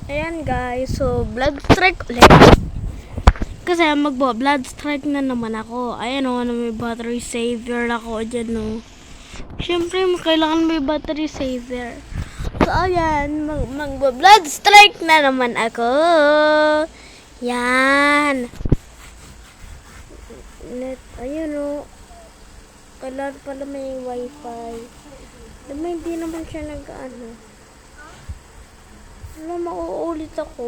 Ayan guys, so blood strike ulit. Kasi magbo-blood strike na naman ako. Ayan o, may battery saver ako dyan o. Siyempre, kailangan may battery saver. So ayan, magbo-blood strike na naman ako. Yan. Net, ayun o. Kailangan pala may wifi. Diba hindi naman siya nag-ano. Wala, mauulit ako.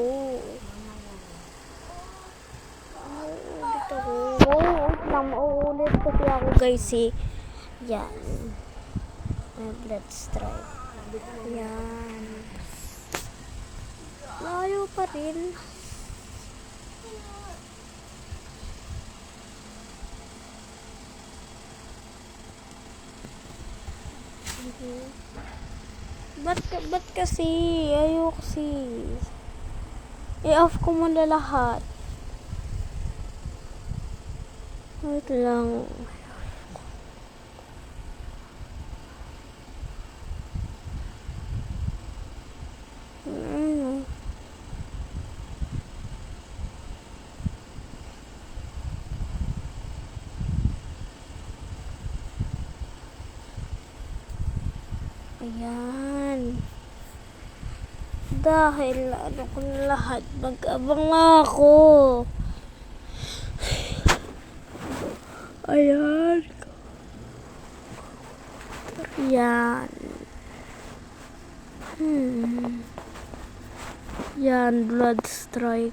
Mauulit kasi ako guys eh. Yan. May blood strike. Yan. Layo pa rin. Ba't kasi? Ayaw kasi. I-off ko muna lahat. Wait lang. Ano? Ayan. Dahil ano ko lahat, mag-abang ako. Ayan. Yan. Yan, blood strike.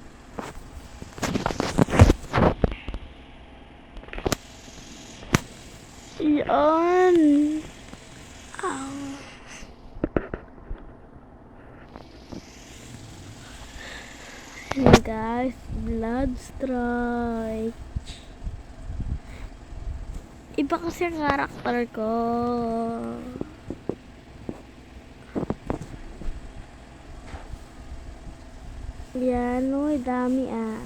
Yan. Hey guys, blood strike. Iba kasi ang karakter ko. Yan, uy, dami ah.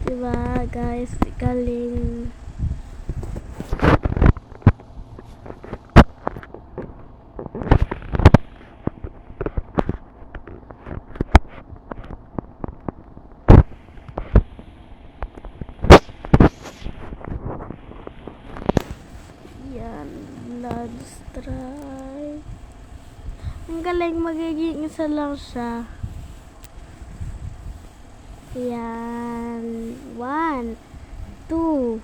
Diba guys, galing. Blood strike. Ang galing, magiging isa lang siya. Yan. 1, 2,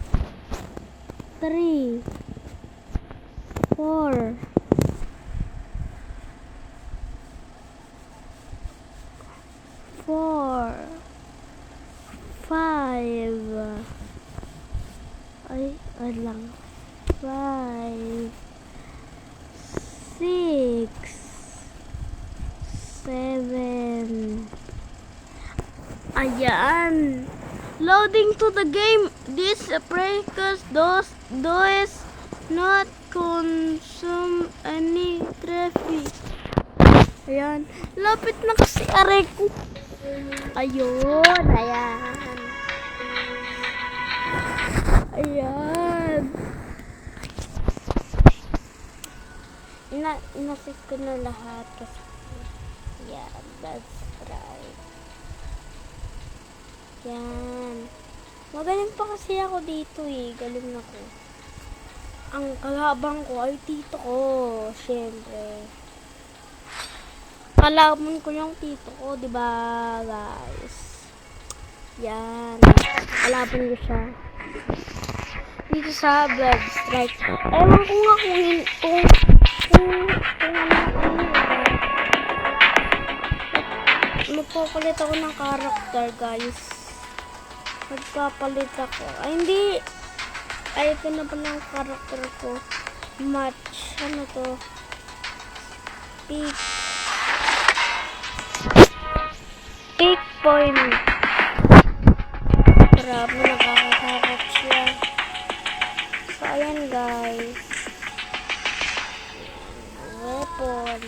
3, 4, 5. Ay lang. 5, 6, 7. Ayan. Loading to the game. This precaution does not consume any traffic. Ayan. Lapit na kasi aray ko. Ayun. Ayan. Inasip ko na lahat kasi that's right. Yan. Magaling pa kasi ako dito eh. Galing ako. Ang kalabang ko ay tito ko. Siyempre. Kalaban ko yung tito ko, diba guys? Yan. Kalaban ko siya. Dito sa blood strike. Ewan ko nga kung magpapalit ako ng character guys. Magpapalit ako. Ay hindi. Ay ito na pala ang character ko. Match. Ano to? Peak point. Grabe, nakakatakot siya. So ayan guys. Weapon.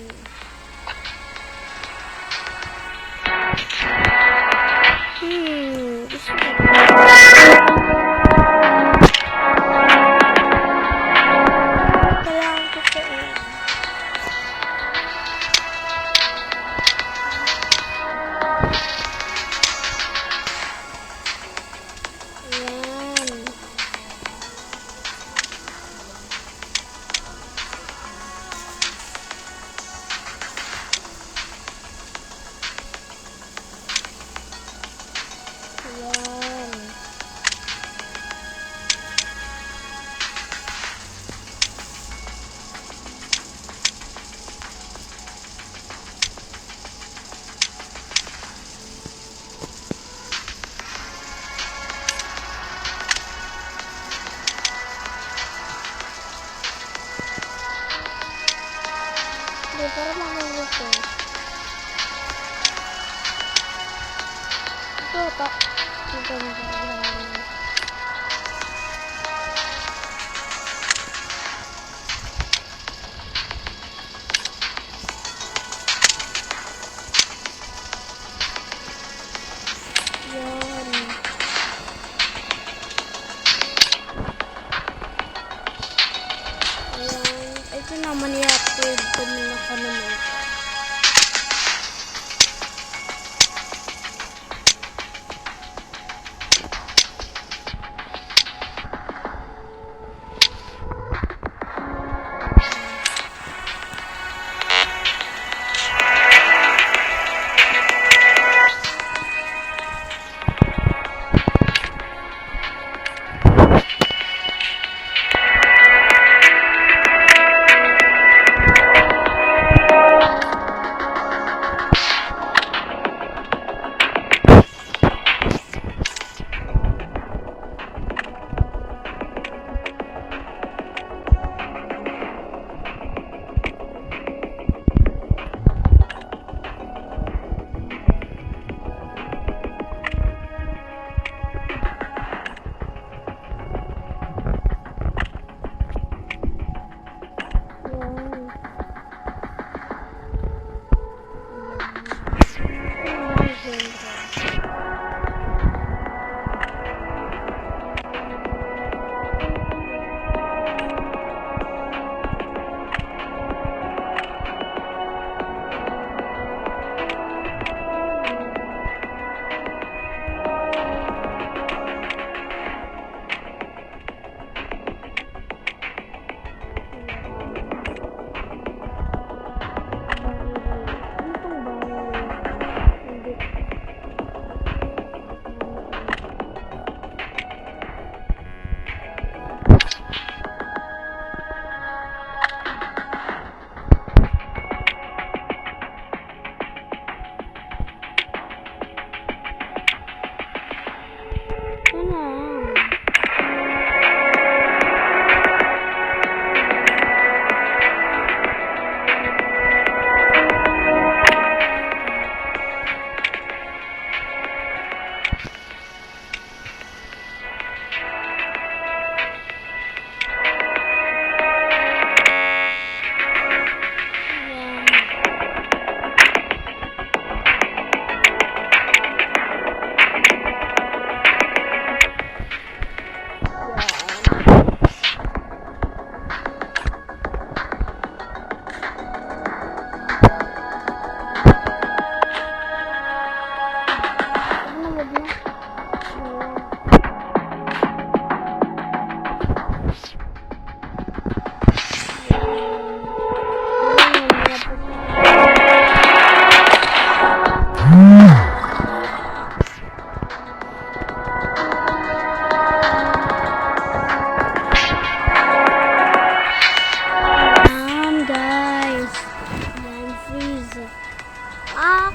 Gusto ko. para mag-refresh. Ito pa. Ito mag-refresh. Ito naman i-upgrade ko muna ka naman.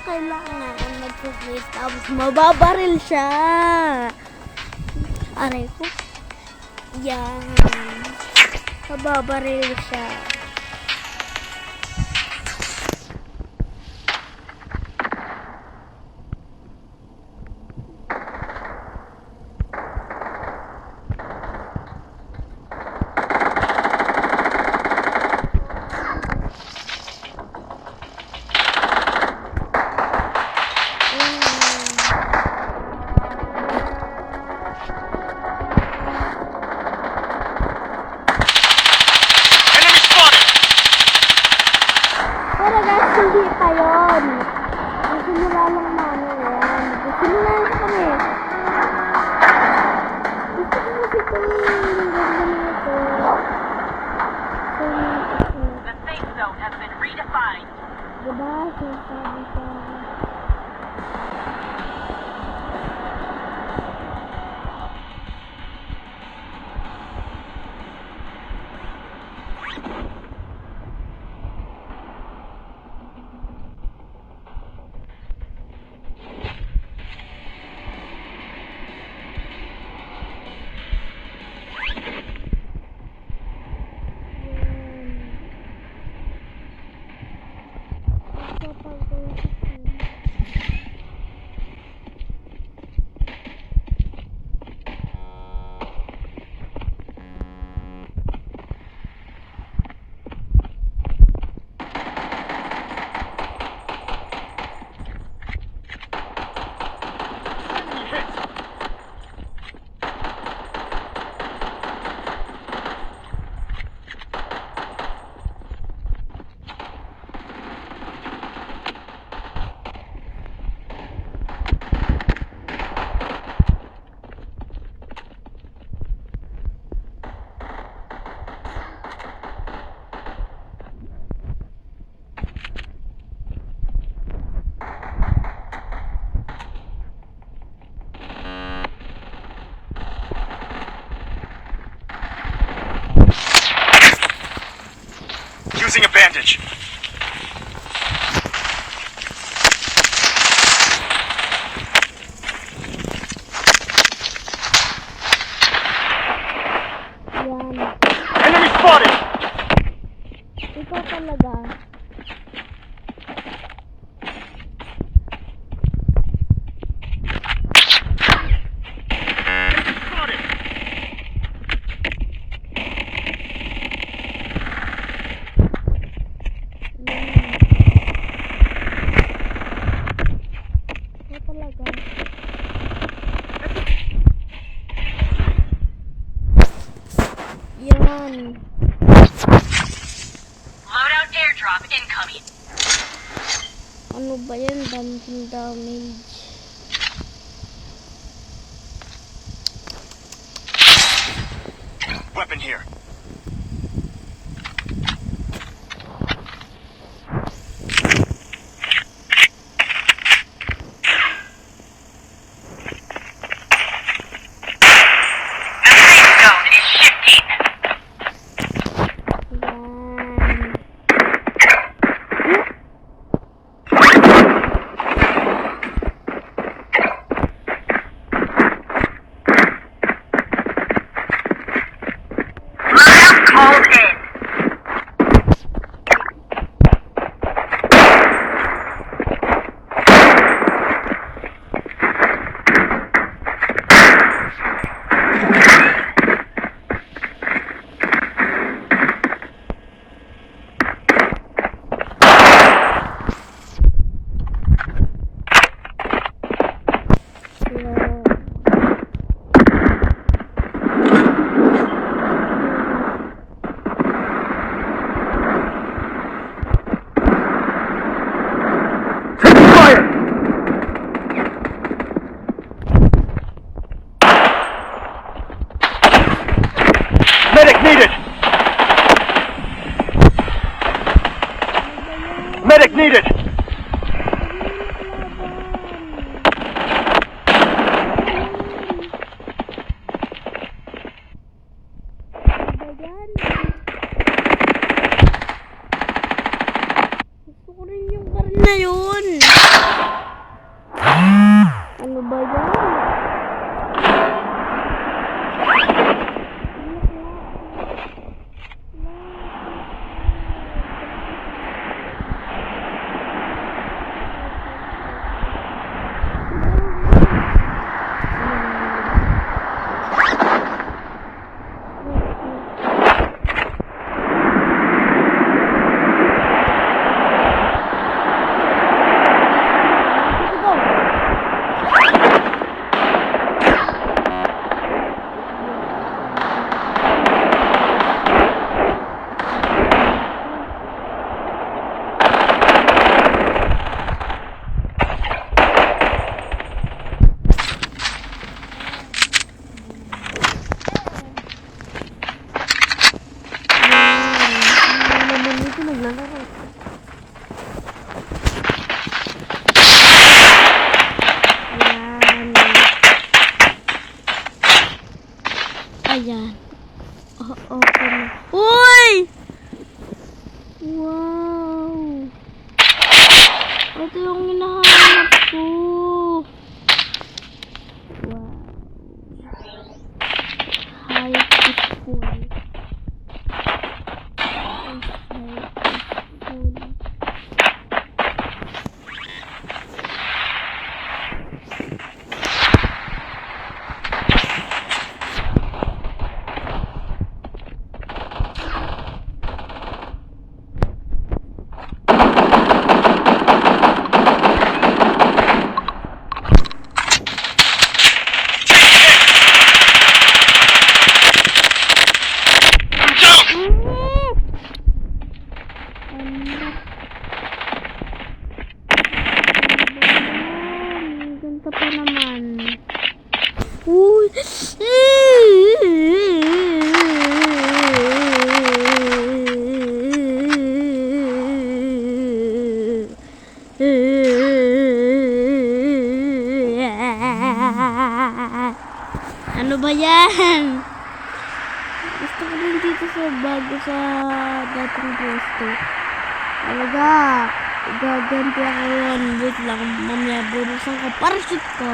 Kailangan mag-freeze tapos mababaril siya. Aray ko. Yan. Mababaril siya. Pero guys, hindi pa yun. Nagsimula lang namin yan. Nagsimula lang kami. Gusto ko kasi ito yung ganda nito. The safe zone has been redefined. Diba? Sinasabi ko. Using a bandage. Yan. Enemy spotted! Ikaw talaga. Spotted! Ikaw talaga. Yan. Loadout airdrop incoming. Ano ba yan? Daming damage. Weapon here. The safe zone is shifting. Yan. Loadout called in. Yan. Fire! Medic needed! Medic needed! Gusto ko rin yung baril na yun. Ano ba yan? Ayan. Open na. Uy! Wow! Ito yung hinahanap ko. Wow. High peaceful. High peaceful. gusto ko rin dito sa bago sa dating pwesto. Talaga, gaganti ako yun. Wait lang, mamaya burusan ko. Parachute ko.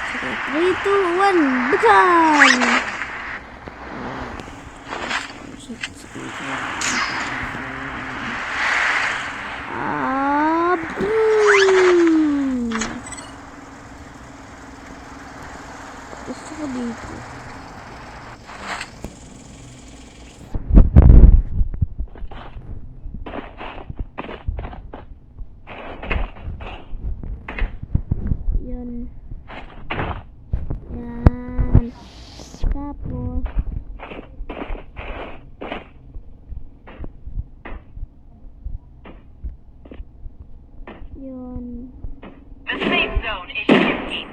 Sige, 3, 2, 1, bukan! Boom! Gusto ko dito. Yun. Yan. Tapos, yun. The safe zone is shifting.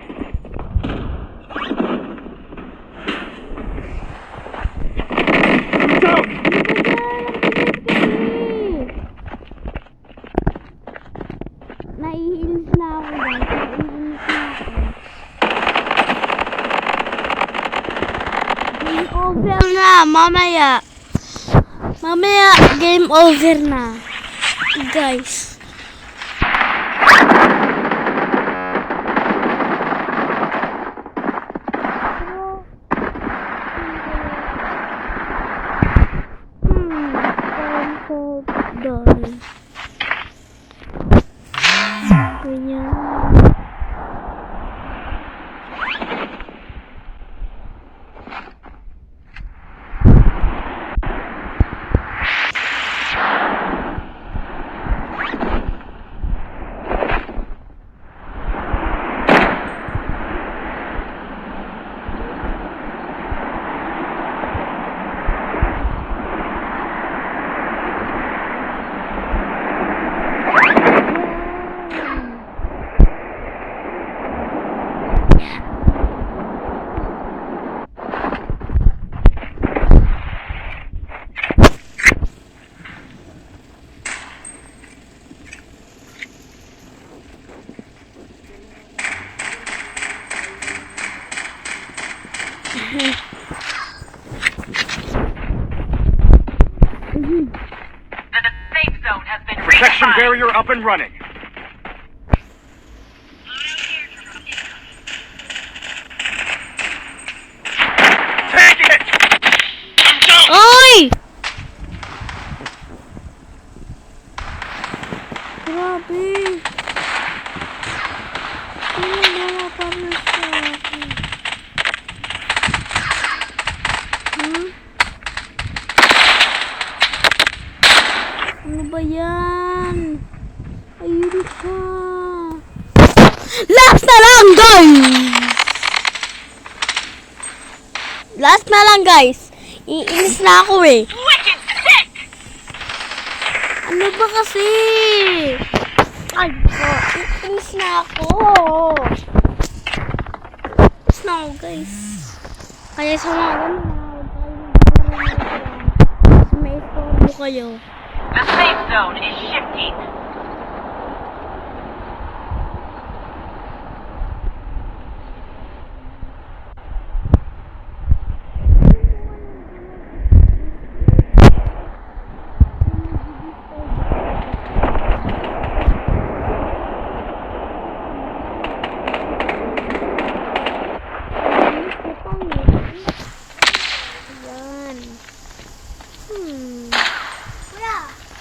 Naiinis na ako guys. Naiinis na ako. Game over na. Mamaya. Mamaya, game over na. Guys. Done. Ganyan. The safe zone has been Protection redefined. barrier up and running. Taking it! I'm down! Oy! Grabe. Ano mga parang sa akin? Ano ba yan? Ayun siya. Last na lang, guys! Last na lang, guys. Iinis na ako eh. Wicked sick! Ano ba kasi? Ay, iinis na ako. Iinis na ako, guys. Kaya sa mga ganun na, may istorbo kayo. The safe zone is shifting. Yan. Wala,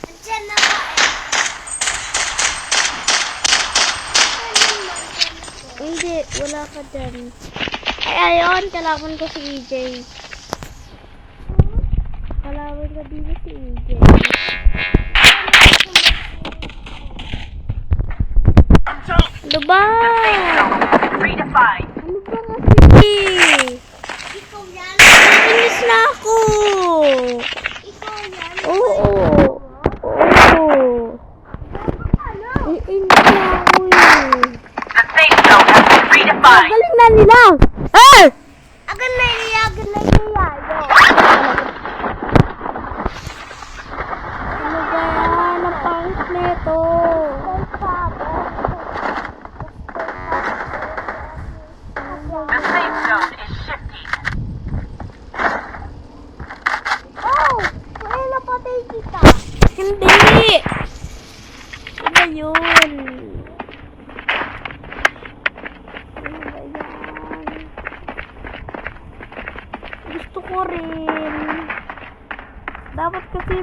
andyan na ba Hindi, wala ka dyan. Ay, ayun, kalaban ko si EJ. Kalaban ko dito si EJ. I'm down! Ano ba? Redefined. Ano ba kasi? Ikaw yan? Inis na ako. Ikaw yan? Oo. Oo. Iinis na ako eh. The safe zone has been redefined. Galing na nila. Eh! Agan na iya. Ano ba yan? Ang pangit nito. The safe zone is shifting. Dapat kasi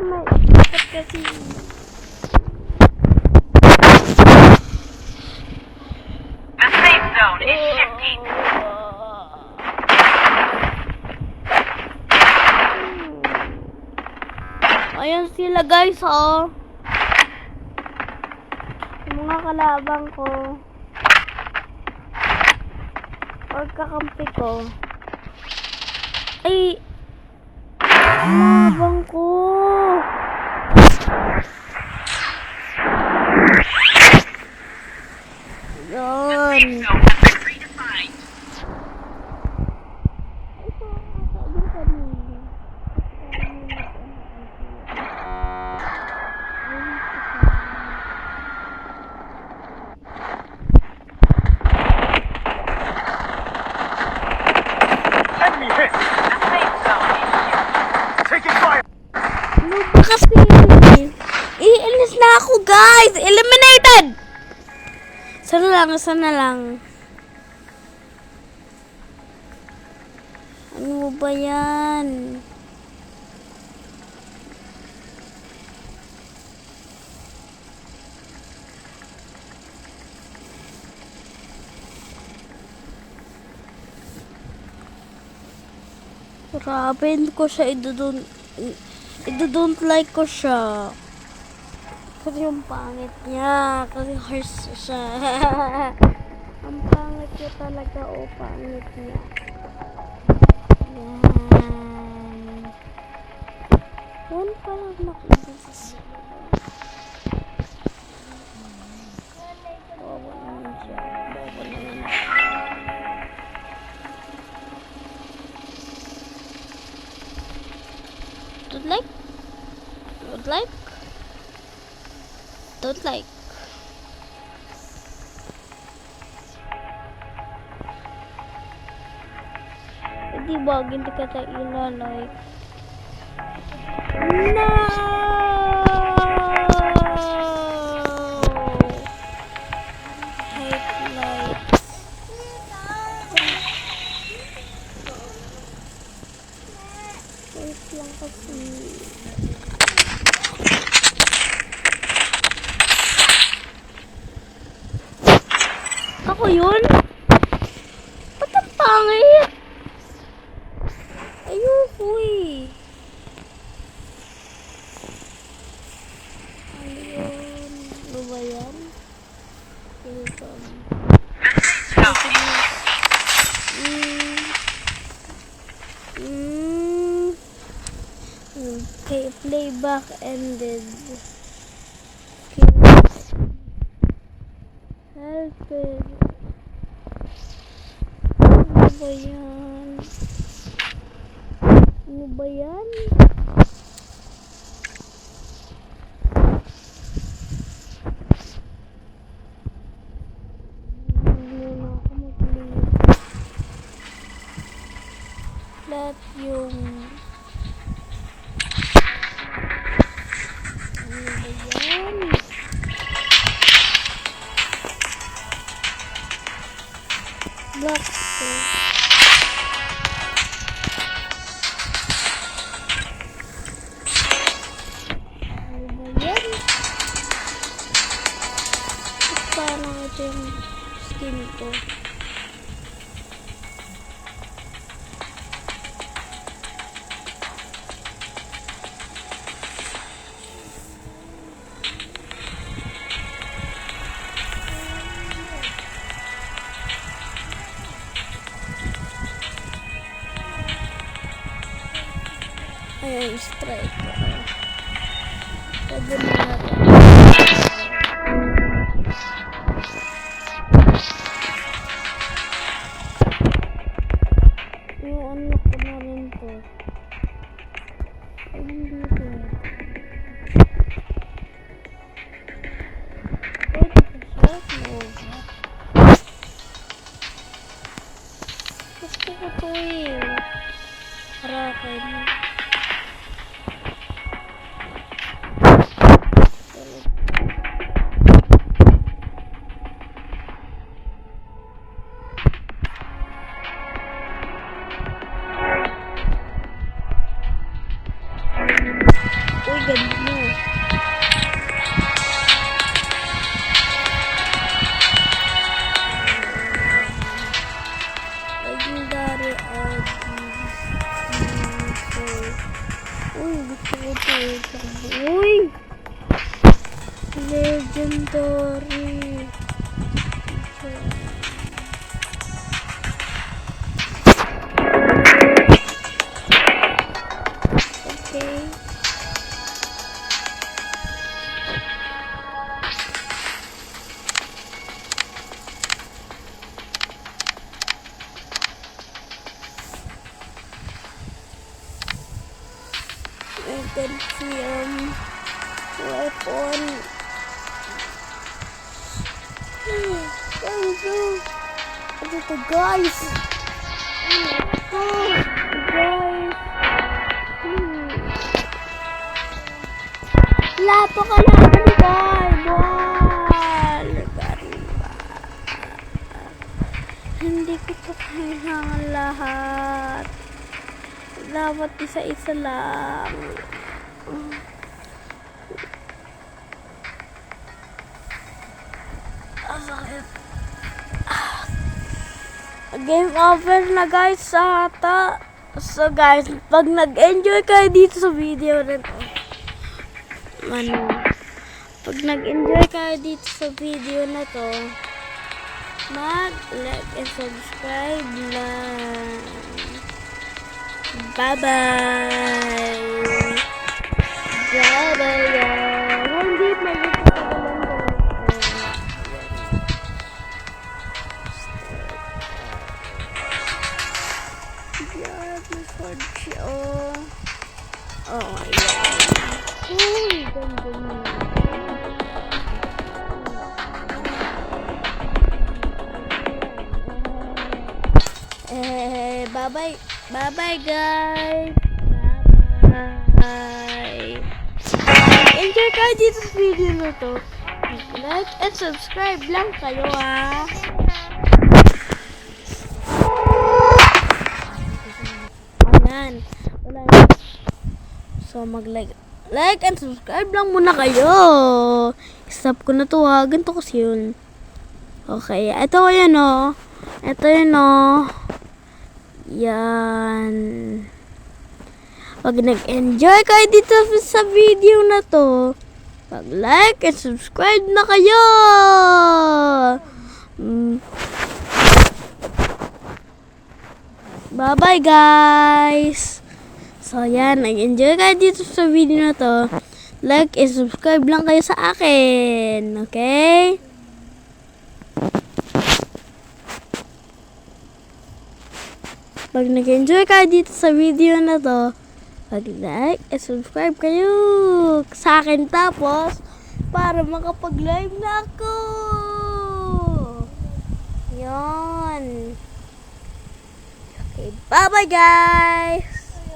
The safe zone is shifting. Ayan sila guys, oh. Yung mga kalabang ko. Or kakampi ko. Ay! Kalabang ko! The Yan. safe zone has been redefined. Enemy hit. The safe zone is shifting. Taking fire. Ano ba kasi? Iinis na ako, guys! Eliminated! Sana lang. Ano ba yan? Grabe, hindi ko siya don't like ko siya. Kasi yung pangit niya. Kasi horse siya. Ang pangit niya talaga. O, pangit niya. Yan. Yan parang nakikita siya. Bawa naman siya. Bawa naman siya. Don't like? Don't like? Don't like. Hindi ba? Hindi ka tayo ilalike. No! Hate likes. Wait lang kasi. Ako yun? Ba't ang pangit? Ayoko eh. Ayun. Ano ba yan? Welcome. Okay, playback ended. Help it. Ano ba yan? Ano ba yan? Hindi na ako mag-leave. Let yung... Ano ba yan? Block ko. Ano ba yan? Parang ito yung skin ko. Ayan, strike. Pwede na natin. I-unlock ko na rin to. Ay, hindi to. Pwede ko siya? No. Gusto ko to eh. Harapan. agad mo. Legendary Uy, gusto ko ito. Uy! Legendary. Okay. I can see weapon. Ano to guys? Ano guys? Lato ka na bal. Hindi ko pa kailangan lahat. Dapat isa-isa lang. Sakit. Game over na guys sa ata. So guys, pag nag-enjoy kayo dito sa video na to, pag nag-enjoy kayo dito sa video na to, mag-like and subscribe lang. Bye-bye! Bye-bye! Hindi mag-ito ka lang yan, massage siya. Oh, ayan. Uy, ganda na. Bye-bye. Bye-bye, guys. Bye-bye. Enjoy kayo dito sa video na to. Like and subscribe lang kayo, ha. Ayan. Wala na. So, mag-like and subscribe lang muna kayo. Stop ko na to, ha. Ganito kasi yun. Okay. Ito yan, o. Ito yun, o. Yan. Pag nag-enjoy kayo dito sa video na to, pag-like and subscribe na kayo. Bye-bye, guys. So, yan. Nag-enjoy kayo dito sa video na to. Like and subscribe lang kayo sa akin. Okay? Pag nag-enjoy kayo dito sa video na to, pag-like and subscribe kayo sa akin, tapos para makapag-live na ako. Yan. Okay, bye-bye guys!